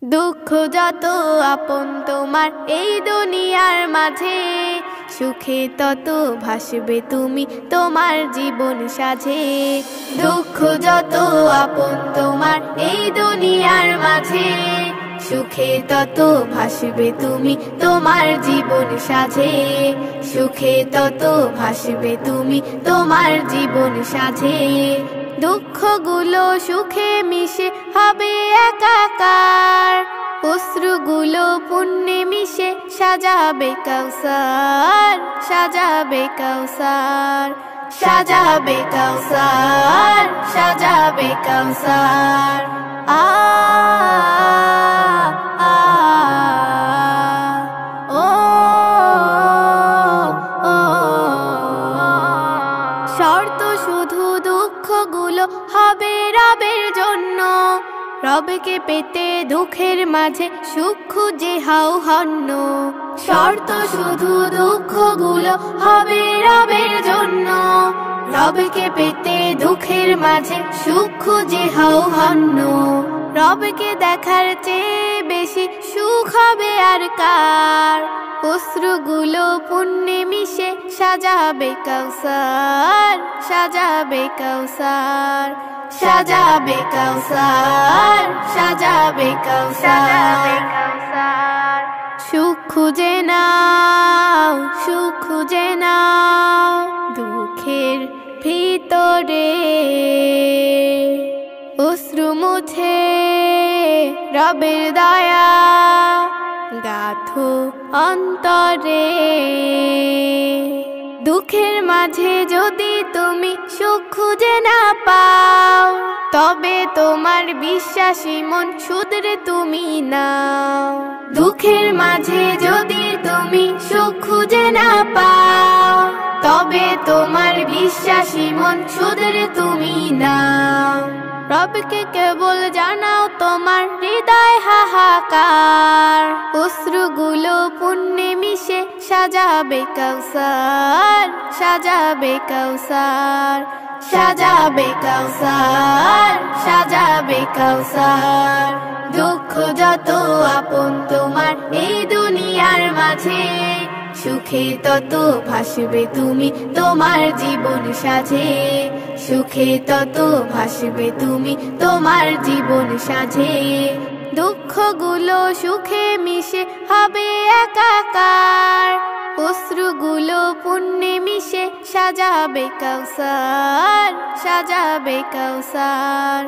দুঃখ যত আপন তোমার এই দুনিয়ার মাঝে, সুখে তত ভাসবে তুমি তোমার জীবন সাজে। দুঃখ যত আপন তোমার এই দুনিয়ার মাঝে, সুখে তত ভাসবে তুমি তোমার জীবন সাজে। সুখে তত ভাসবে তুমি তোমার জীবন সাজে। দুঃখগুলো সুখে মিশে হবে একাকার, অশ্রুগুলো পুণ্যে মিশে সাজাবে কাউসার, সাজাবে কাউসার, সাজাবে কাউসার, সাজাবে কাউসার। আ আ ও ও শর্ত শুধু দুঃখগুলো হবে রবের জন্য, রবকে পেতে দুঃখের মাঝে সুখ খুঁজে হাও হন্য। শর্ত শুধু দুঃখগুলো হবে রবের জন্য, রবকে পেতে দুঃখের মাঝে সুখ খুঁজে হাও হন্য। রবকে দেখার চেয়ে বেশি সুখ হবে আর কার, অশ্রুগুলো পুণ্যে মিশে সাজাবে কাউসার, সাজাবে কাউসার, সাজাবে কাউসার, সাজাবে কাউসার। সুখ খুঁজে নাও, সুখ খুঁজে নাও দুঃখের ভিতরে, অশ্রু মুছে রবের দয়া গাথো অন্তরে। দুঃখের মাঝে যদি তুমি সুখ খুঁজে না পাও, তবে তোমার বিশ্বাসী মন শুধরে তুমি নাও। দুঃখের মাঝে যদি তুমি সুখ খুঁজে না পাও, তবে তোমার বিশ্বাসী মন শুধরে তুমি নাও। রবকে কেবল জানাও তোমার হৃদয় হাহাকার, অশ্রুগুলো পুণ্যে মিশে সাজাবে কাউসার, সাজাবে কাউসার, সাজাবে কাউসার, সাজাবে কাউসার। দুঃখ যত আপন তোমার এই দুনিয়ার মাঝে, সুখে তত ভাসবে তুমি তোমার জীবন সাজে। সুখে তত ভাসবে তুমি তোমার জীবন সাজে। দুঃখগুলো সুখে মিশে হবে একাকার, অশ্রুগুলো পুণ্যে মিশে সাজাবে কাউসার, সাজাবে কাউসার।